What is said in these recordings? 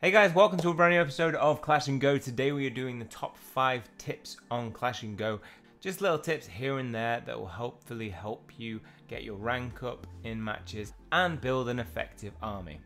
Hey guys, welcome to a brand new episode of Clash and Go. Today we are doing the top 5 tips on Clash and Go. Just little tips here and there that will hopefully help you get your rank up in matches and build an effective army.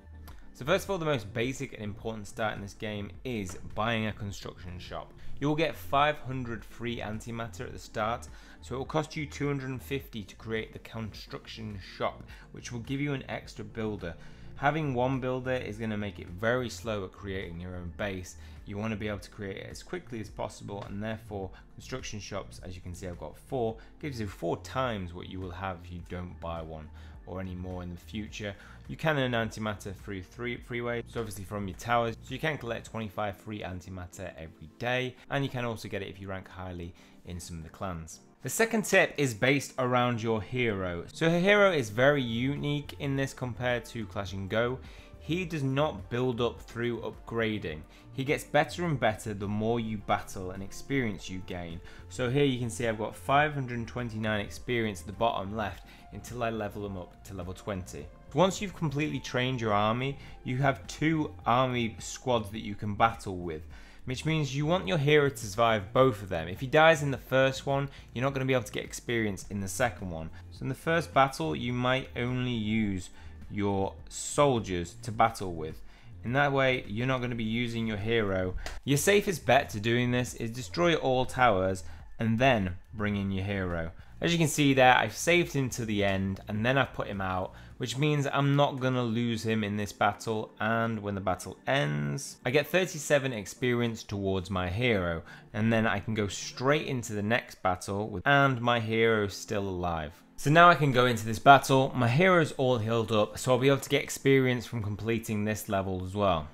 So first of all, the most basic and important start in this game is buying a construction shop. You will get 500 free antimatter at the start, so it will cost you 250 to create the construction shop, which will give you an extra builder. Having one builder is going to make it very slow at creating your own base. You want to be able to create it as quickly as possible, and therefore construction shops, as you can see I've got 4, gives you 4 times what you will have if you don't buy one or any more in the future. You can earn antimatter through 3 ways, so obviously from your towers, so you can collect 25 free antimatter every day, and you can also get it if you rank highly in some of the clans. The second tip is based around your hero. So her hero is very unique in this compared to Clash and Go. He does not build up through upgrading. He gets better and better the more you battle and experience you gain. So here you can see I've got 529 experience at the bottom left until I level him up to level 20. Once you've completely trained your army, you have 2 army squads that you can battle with, which means you want your hero to survive both of them. If he dies in the first one, you're not going to be able to get experience in the second one. So in the first battle, you might only use your soldiers to battle with. In that way, you're not going to be using your hero. Your safest bet to doing this is destroy all towers and then bring in your hero. As you can see there, I've saved him to the end and then I've put him out, which means I'm not going to lose him in this battle, and when the battle ends, I get 37 experience towards my hero, and then I can go straight into the next battle and my hero is still alive. So now I can go into this battle, my hero's all healed up, so I'll be able to get experience from completing this level as well.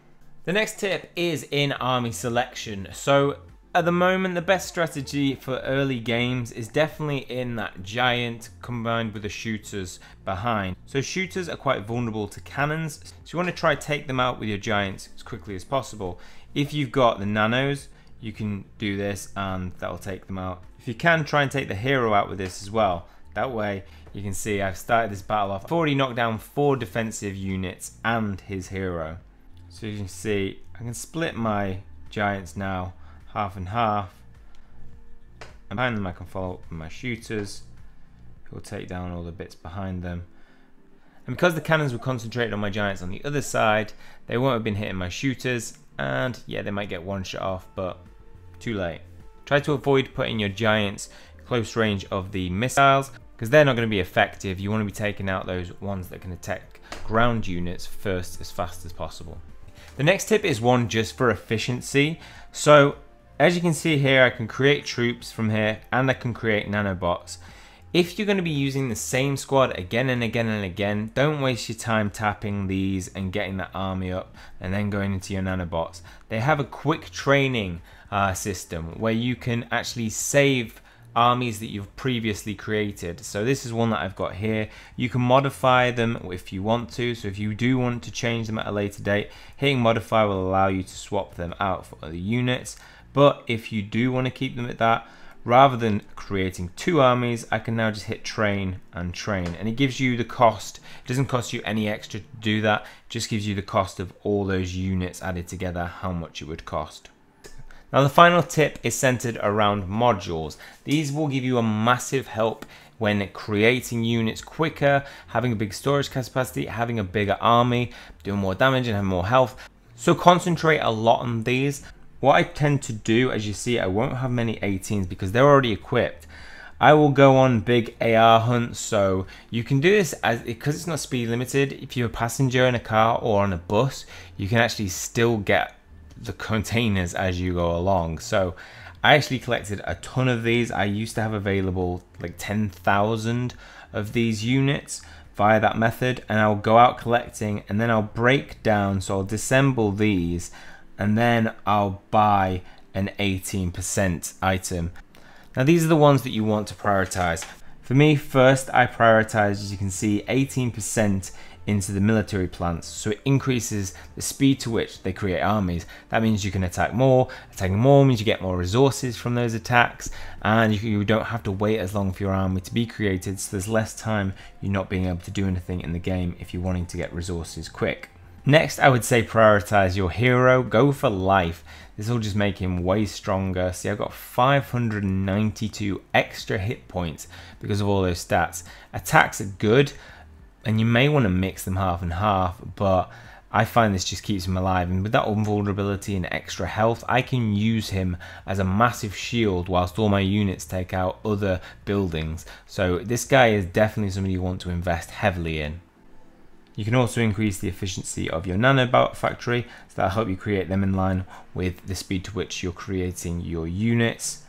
The next tip is in army selection. So at the moment, the best strategy for early games is definitely in that giant combined with the shooters behind. So shooters are quite vulnerable to cannons, so you want to try to take them out with your giants as quickly as possible. If you've got the nanos, you can do this and that will take them out. If you can, try and take the hero out with this as well. That way you can see I've started this battle off. I've already knocked down 4 defensive units and his hero. So you can see I can split my giants now half and half, and behind them I can follow up with my shooters who will take down all the bits behind them. And because the cannons were concentrated on my giants on the other side, they won't have been hitting my shooters, and yeah, they might get one shot off, but too late. Try to avoid putting your giants close range of the missiles because they're not going to be effective. You want to be taking out those ones that can attack ground units first as fast as possible. The next tip is one just for efficiency. So as you can see here, I can create troops from here and I can create nanobots. If you're going to be using the same squad again and again and again, don't waste your time tapping these and getting that army up and then going into your nanobots. They have a quick training system where you can actually save armies that you've previously created. So this is one that I've got here. You can modify them if you want to. So if you do want to change them at a later date, hitting modify will allow you to swap them out for other units. But if you do want to keep them at that, rather than creating 2 armies, I can now just hit train and train, and it gives you the cost. It doesn't cost you any extra to do that, it just gives you the cost of all those units added together, how much it would cost. Now the final tip is centered around modules. These will give you a massive help when creating units quicker, having a big storage capacity, having a bigger army, doing more damage and having more health. So concentrate a lot on these. What I tend to do, as you see, I won't have many 18s because they're already equipped. I will go on big AR hunts, so you can do this because it's not speed limited. If you're a passenger in a car or on a bus, you can actually still get the containers as you go along. So I actually collected a ton of these. I used to have available like 10,000 of these units via that method, and I'll go out collecting and then I'll break down, so I'll disassemble these and then I'll buy an 18% item. Now these are the ones that you want to prioritize. For me, first I prioritize, as you can see, 18% into the military plants, so it increases the speed to which they create armies. That means you can attack more. Attacking more means you get more resources from those attacks, and you don't have to wait as long for your army to be created, so there's less time you're not being able to do anything in the game if you're wanting to get resources quick. Next, I would say prioritize your hero. Go for life. This will just make him way stronger. See, I've got 592 extra hit points because of all those stats. Attacks are good, and you may want to mix them half and half, but I find this just keeps him alive, and with that invulnerability and extra health, I can use him as a massive shield whilst all my units take out other buildings. So this guy is definitely somebody you want to invest heavily in. You can also increase the efficiency of your nanobot factory, so that'll help you create them in line with the speed to which you're creating your units.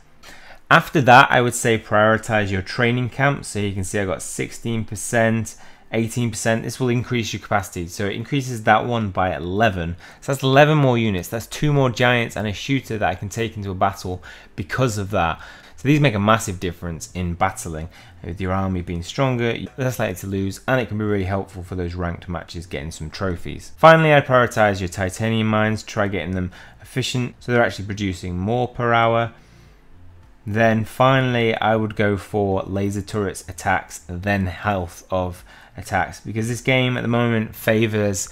After that, I would say prioritize your training camp. So you can see I got 16%, 18%. This will increase your capacity, so it increases that one by 11. So that's 11 more units. That's 2 more giants and a shooter that I can take into a battle because of that. So these make a massive difference in battling. With your army being stronger, you're less likely to lose, and it can be really helpful for those ranked matches getting some trophies. Finally, I'd prioritize your titanium mines. Try getting them efficient so they're actually producing more per hour. Then finally, I would go for laser turrets attacks, then health of attacks, because this game at the moment favors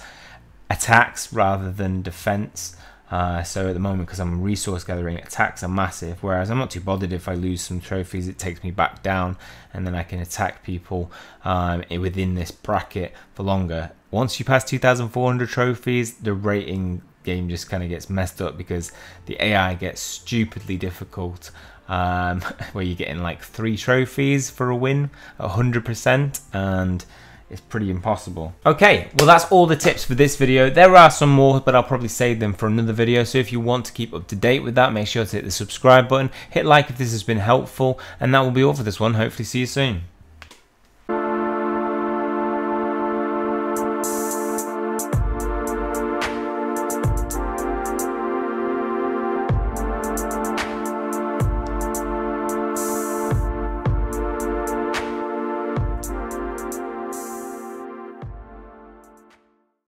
attacks rather than defense. So at the moment, because I'm resource gathering, attacks are massive, whereas I'm not too bothered if I lose some trophies. It takes me back down, and then I can attack people within this bracket for longer. Once you pass 2,400 trophies, the rating game just kind of gets messed up because the AI gets stupidly difficult, where you're getting like 3 trophies for a win, 100%, and it's pretty impossible. Okay, well that's all the tips for this video. There are some more, but I'll probably save them for another video. So if you want to keep up to date with that, make sure to hit the subscribe button, hit like if this has been helpful, and that will be all for this one. Hopefully see you soon.